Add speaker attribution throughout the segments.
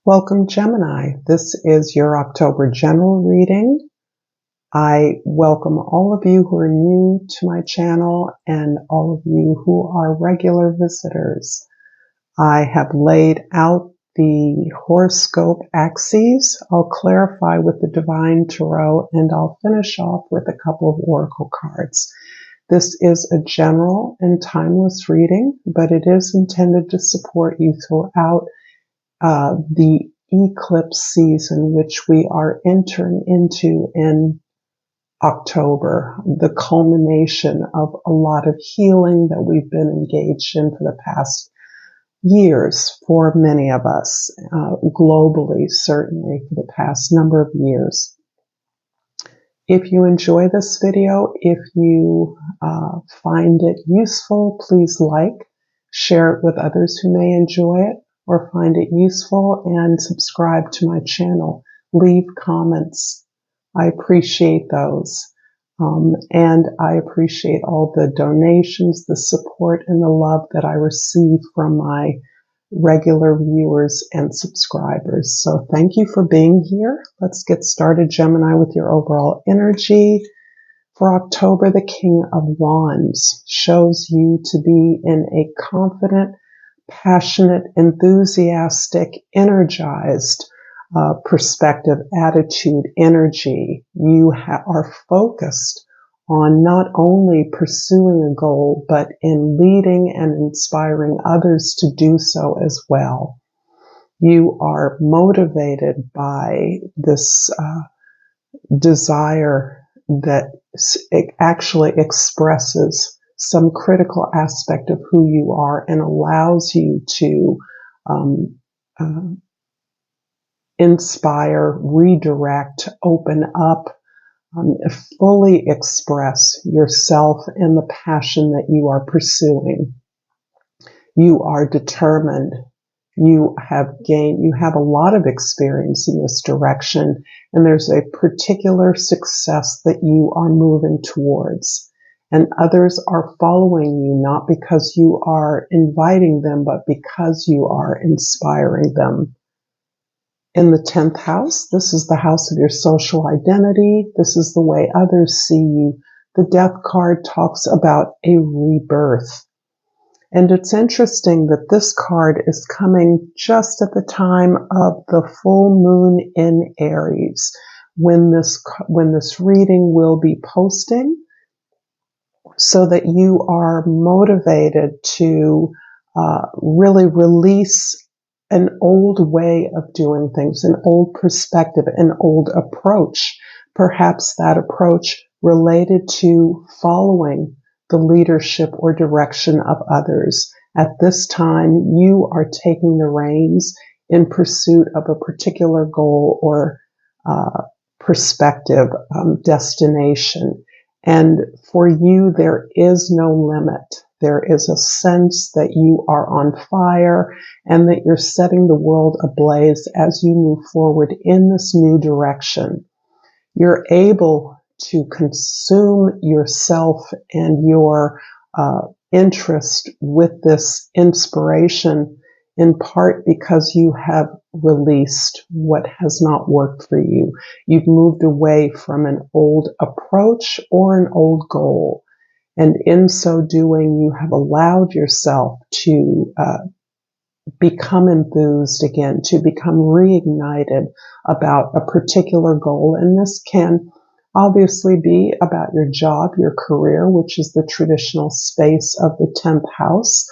Speaker 1: Welcome, Gemini. This is your October general reading. I welcome all of you who are new to my channel and all of you who are regular visitors. I have laid out the horoscope axes. I'll clarify with the Divine Tarot and I'll finish off with a couple of oracle cards. This is a general and timeless reading, but it is intended to support you throughout the eclipse season, which we are entering into in October, the culmination of a lot of healing that we've been engaged in for the past years for many of us, globally, certainly for the past number of years. If you enjoy this video, if you find it useful, please share it with others who may enjoy it or find it useful, and subscribe to my channel. Leave comments. I appreciate those. And I appreciate all the donations, the support, and the love that I receive from my regular viewers and subscribers. So thank you for being here. Let's get started, Gemini, with your overall energy. For October, the King of Wands shows you to be in a confident, passionate, enthusiastic, energized perspective, attitude, energy. You are focused on not only pursuing a goal, but in leading and inspiring others to do so as well. You are motivated by this desire that actually expresses some critical aspect of who you are and allows you to inspire, redirect, open up, fully express yourself and the passion that you are pursuing. You are determined. You have a lot of experience in this direction, and there's a particular success that you are moving towards. And others are following you, not because you are inviting them, but because you are inspiring them. In the 10th house, this is the house of your social identity. This is the way others see you. The Death card talks about a rebirth. And it's interesting that this card is coming just at the time of the full moon in Aries, when this reading will be posting, so that you are motivated to really release an old way of doing things, an old perspective, an old approach. Perhaps that approach related to following the leadership or direction of others. At this time, you are taking the reins in pursuit of a particular goal or perspective, destination. And for you, there is no limit. There is a sense that you are on fire and that you're setting the world ablaze as you move forward in this new direction. You're able to consume yourself and your interest with this inspiration, in part because you have released what has not worked for you. You've moved away from an old approach or an old goal. And in so doing, you have allowed yourself to become enthused again, to become reignited about a particular goal. And this can obviously be about your job, your career, which is the traditional space of the 10th house.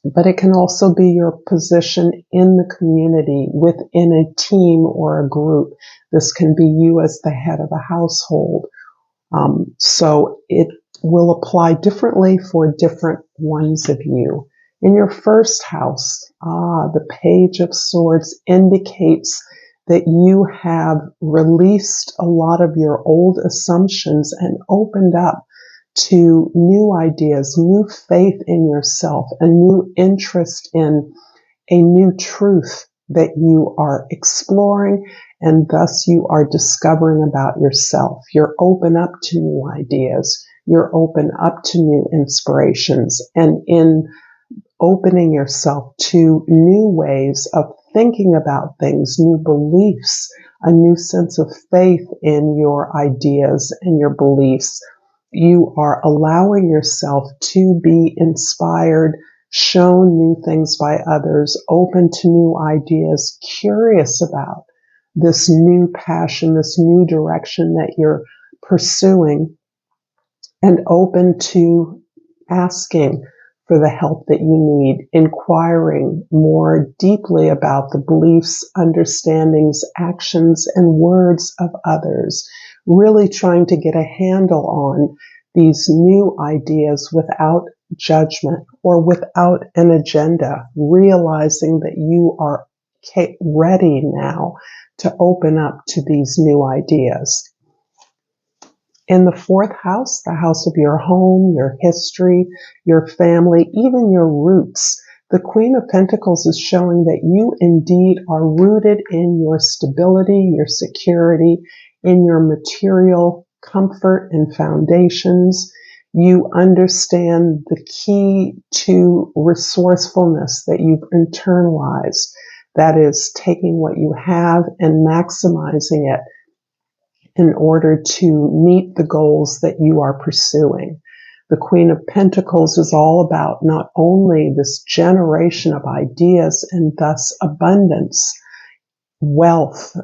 Speaker 1: But it can also be your position in the community, within a team or a group. This can be you as the head of a household. So it will apply differently for different ones of you. In your first house, the Page of Swords indicates that you have released a lot of your old assumptions and opened up to new ideas, new faith in yourself, a new interest in a new truth that you are exploring, and thus you are discovering about yourself. You're open up to new ideas. You're open up to new inspirations. And in opening yourself to new ways of thinking about things, new beliefs, a new sense of faith in your ideas and your beliefs. You are allowing yourself to be inspired, shown new things by others, open to new ideas, curious about this new passion, this new direction that you're pursuing, and open to asking for the help that you need, inquiring more deeply about the beliefs, understandings, actions, and words of others, really trying to get a handle on these new ideas without judgment or without an agenda, realizing that you are ready now to open up to these new ideas. In the fourth house, the house of your home, your history, your family, even your roots, the Queen of Pentacles is showing that you indeed are rooted in your stability, your security, in your material comfort and foundations. You understand the key to resourcefulness that you've internalized. That is taking what you have and maximizing it in order to meet the goals that you are pursuing. The Queen of Pentacles is all about not only this generation of ideas and thus abundance, wealth,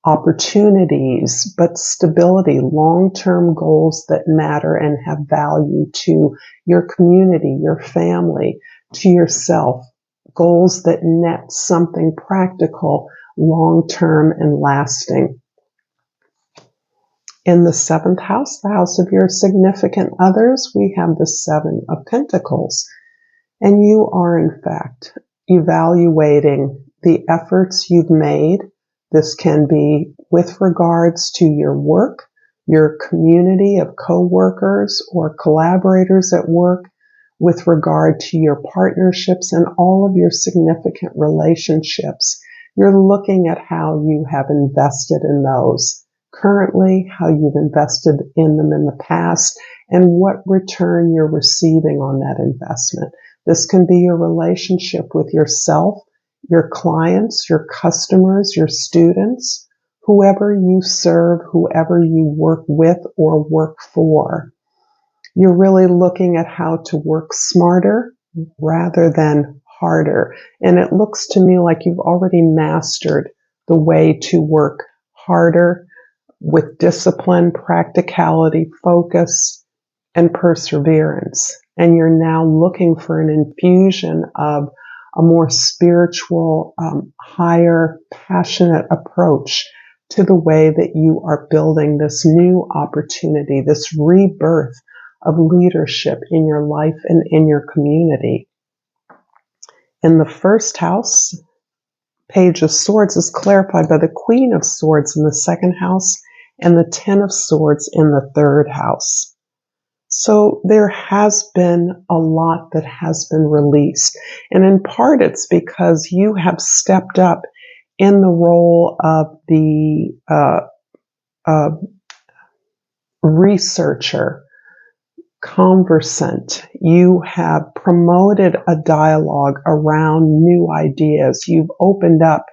Speaker 1: opportunities, but stability, long-term goals that matter and have value to your community, your family, to yourself, goals that net something practical, long-term, and lasting. In the seventh house, the house of your significant others, we have the Seven of Pentacles. And you are, in fact, evaluating the efforts you've made. This can be with regards to your work, your community of co-workers or collaborators at work, with regard to your partnerships and all of your significant relationships. You're looking at how you have invested in those currently, how you've invested in them in the past, and what return you're receiving on that investment. This can be your relationship with yourself, your clients, your customers, your students, whoever you serve, whoever you work with or work for. You're really looking at how to work smarter rather than harder. And it looks to me like you've already mastered the way to work harder with discipline, practicality, focus, and perseverance. And you're now looking for an infusion of a more spiritual, higher, passionate approach to the way that you are building this new opportunity, this rebirth of leadership in your life and in your community. In the first house, Page of Swords is clarified by the Queen of Swords in the second house and the Ten of Swords in the third house. So there has been a lot that has been released. And in part, it's because you have stepped up in the role of the researcher, conversant. You have promoted a dialogue around new ideas. You've opened up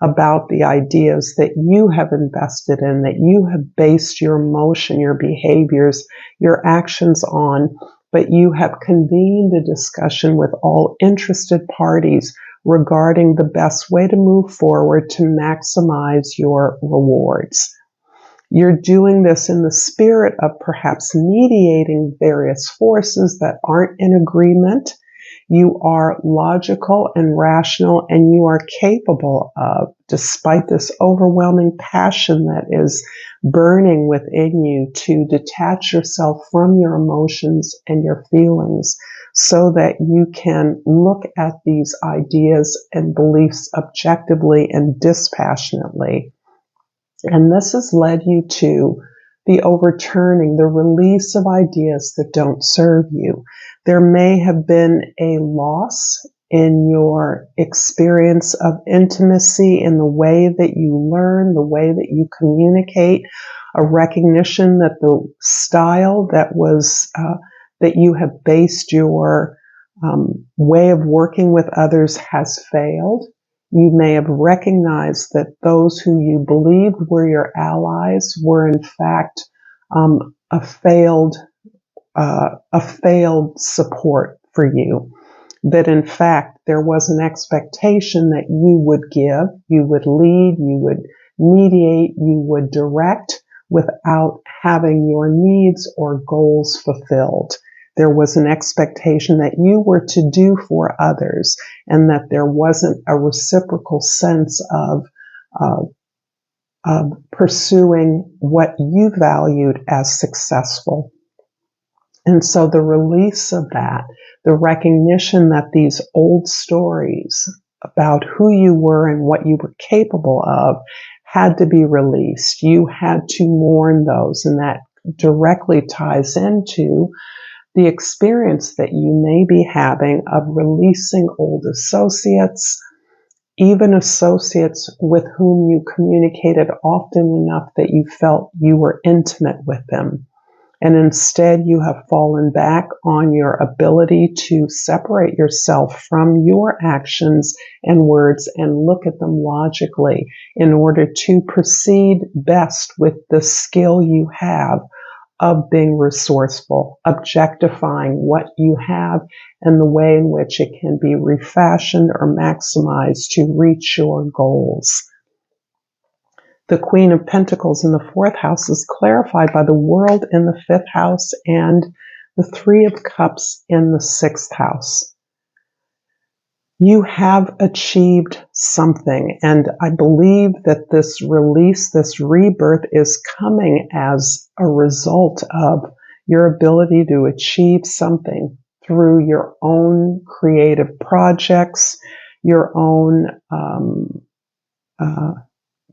Speaker 1: about the ideas that you have invested in, that you have based your emotion, your behaviors, your actions on, but you have convened a discussion with all interested parties regarding the best way to move forward to maximize your rewards. You're doing this in the spirit of perhaps mediating various forces that aren't in agreement. You are logical and rational, and you are capable of, despite this overwhelming passion that is burning within you, to detach yourself from your emotions and your feelings so that you can look at these ideas and beliefs objectively and dispassionately. And this has led you to the overturning, the release of ideas that don't serve you. There may have been a loss in your experience of intimacy, in the way that you learn, the way that you communicate, a recognition that the style that was that you have based your way of working with others has failed. You may have recognized that those who you believed were your allies were in fact a failed support for you. That in fact there was an expectation that you would give, you would lead, you would mediate, you would direct without having your needs or goals fulfilled. There was an expectation that you were to do for others, and that there wasn't a reciprocal sense of pursuing what you valued as successful. And so the release of that, the recognition that these old stories about who you were and what you were capable of had to be released. You had to mourn those, and that directly ties into the experience that you may be having of releasing old associates, even associates with whom you communicated often enough that you felt you were intimate with them. And instead you have fallen back on your ability to separate yourself from your actions and words and look at them logically in order to proceed best with the skill you have of being resourceful, objectifying what you have and the way in which it can be refashioned or maximized to reach your goals. The Queen of Pentacles in the 4th house is clarified by the World in the 5th house and the 3 of Cups in the 6th house. You have achieved something, and I believe that this release, this rebirth is coming as a result of your ability to achieve something through your own creative projects, your own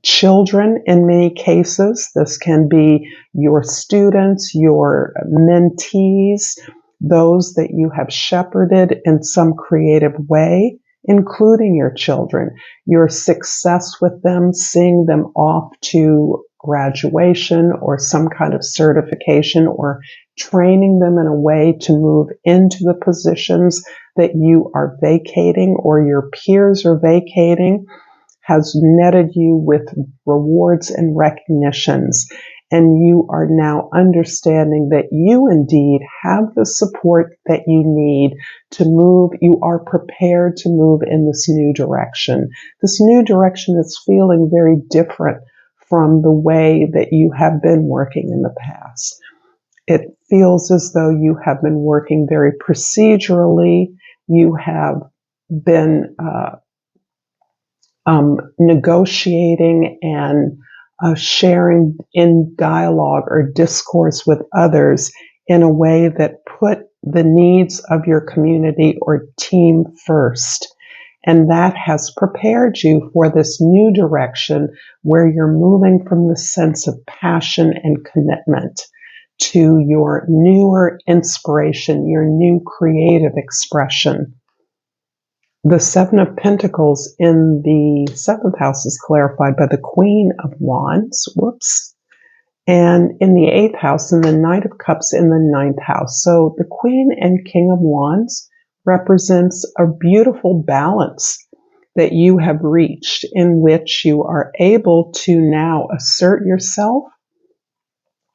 Speaker 1: children in many cases. This can be your students, your mentees, those that you have shepherded in some creative way, including your children. Your success with them, seeing them off to graduation or some kind of certification, or training them in a way to move into the positions that you are vacating or your peers are vacating, has netted you with rewards and recognitions. And you are now understanding that you indeed have the support that you need to move. You are prepared to move in this new direction. This new direction is feeling very different from the way that you have been working in the past. It feels as though you have been working very procedurally. You have been negotiating and sharing in dialogue or discourse with others in a way that put the needs of your community or team first. And that has prepared you for this new direction where you're moving from the sense of passion and commitment to your newer inspiration, your new creative expression. The 7 of Pentacles in the 7th house is clarified by the Queen of Wands, and in the 8th house, and the Knight of Cups in the 9th house. So the Queen and King of Wands represents a beautiful balance that you have reached, in which you are able to now assert yourself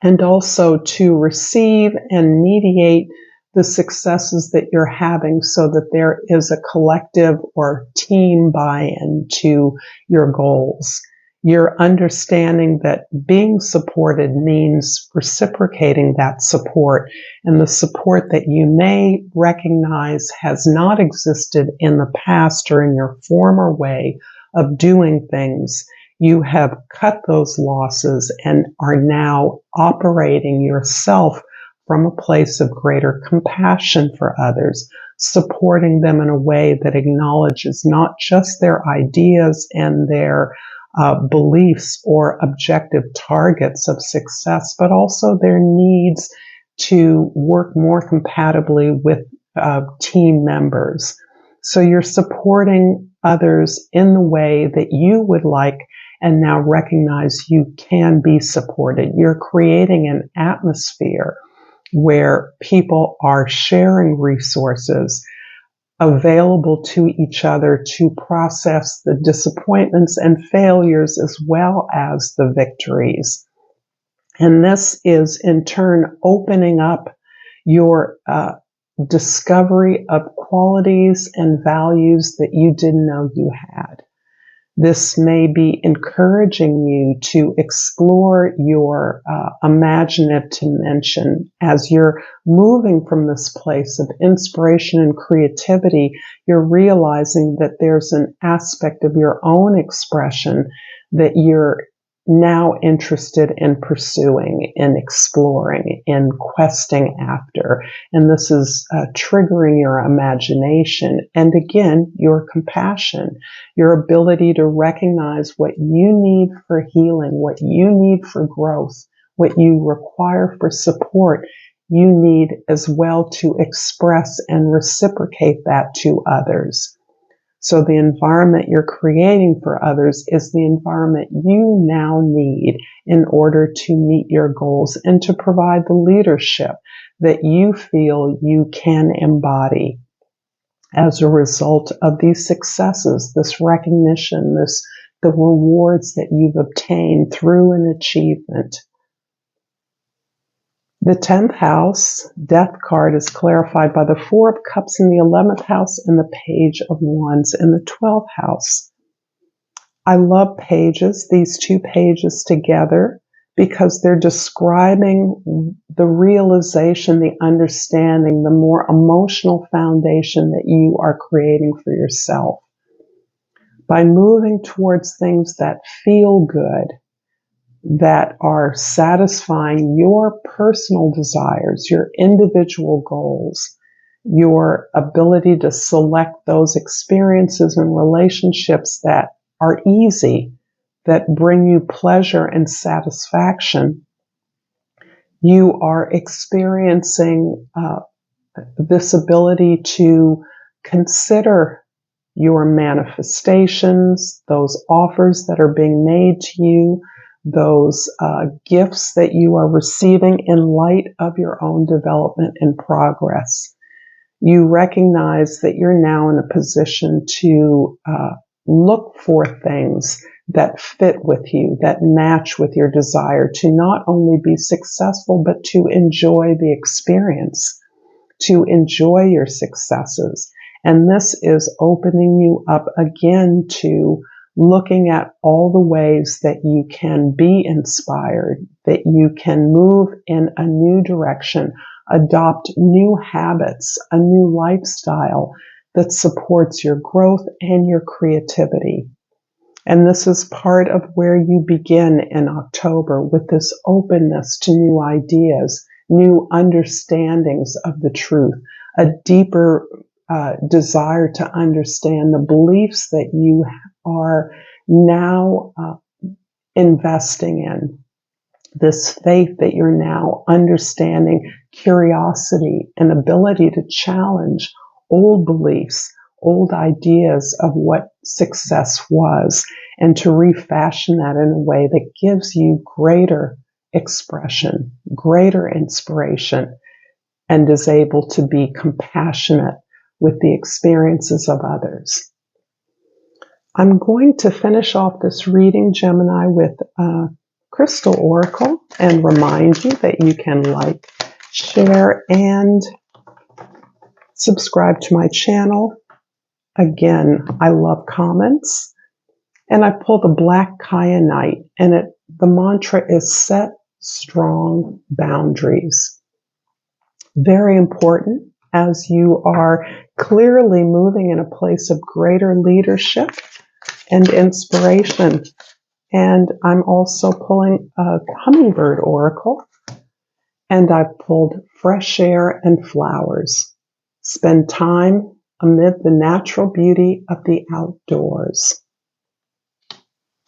Speaker 1: and also to receive and mediate the successes that you're having, so that there is a collective or team buy-in to your goals. You're understanding that being supported means reciprocating that support, and the support that you may recognize has not existed in the past or in your former way of doing things. You have cut those losses and are now operating yourself from a place of greater compassion for others, supporting them in a way that acknowledges not just their ideas and their beliefs or objective targets of success, but also their needs to work more compatibly with team members. So you're supporting others in the way that you would like, and now recognize you can be supported. You're creating an atmosphere where people are sharing resources, available to each other to process the disappointments and failures as well as the victories. And this is in turn opening up your discovery of qualities and values that you didn't know you had. This may be encouraging you to explore your imaginative dimension as you're moving from this place of inspiration and creativity. You're realizing that there's an aspect of your own expression that you're now interested in pursuing, in exploring, in questing after. And this is triggering your imagination. And again, your compassion, your ability to recognize what you need for healing, what you need for growth, what you require for support. You need as well to express and reciprocate that to others. So the environment you're creating for others is the environment you now need in order to meet your goals and to provide the leadership that you feel you can embody as a result of these successes, this recognition, the rewards that you've obtained through an achievement. The 10th house, death card, is clarified by the 4 of Cups in the 11th house and the Page of Wands in the 12th house. I love pages, these two pages together, because they're describing the realization, the understanding, the more emotional foundation that you are creating for yourself. By moving towards things that feel good, that are satisfying your personal desires, your individual goals, your ability to select those experiences and relationships that are easy, that bring you pleasure and satisfaction, you are experiencing this ability to consider your manifestations, those offers that are being made to you, those gifts that you are receiving in light of your own development and progress. You recognize that you're now in a position to look for things that fit with you, that match with your desire to not only be successful, but to enjoy the experience, to enjoy your successes. And this is opening you up again to looking at all the ways that you can be inspired, that you can move in a new direction, adopt new habits, a new lifestyle that supports your growth and your creativity. And this is part of where you begin in October, with this openness to new ideas, new understandings of the truth, a deeper desire to understand the beliefs that you are now investing in, this faith that you're now understanding, curiosity, and ability to challenge old beliefs, old ideas of what success was, and to refashion that in a way that gives you greater expression, greater inspiration, and is able to be compassionate with the experiences of others. I'm going to finish off this reading, Gemini, with Crystal Oracle, and remind you that you can like, share, and subscribe to my channel. Again, I love comments. And I pull the Black Kyanite, and the mantra is set strong boundaries. Very important as you are clearly moving in a place of greater leadership and inspiration. And I'm also pulling a Hummingbird Oracle, and I've pulled Fresh Air and Flowers. Spend time amid the natural beauty of the outdoors.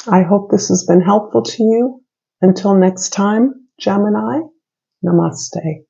Speaker 1: I hope this has been helpful to you. Until next time, Gemini, Namaste.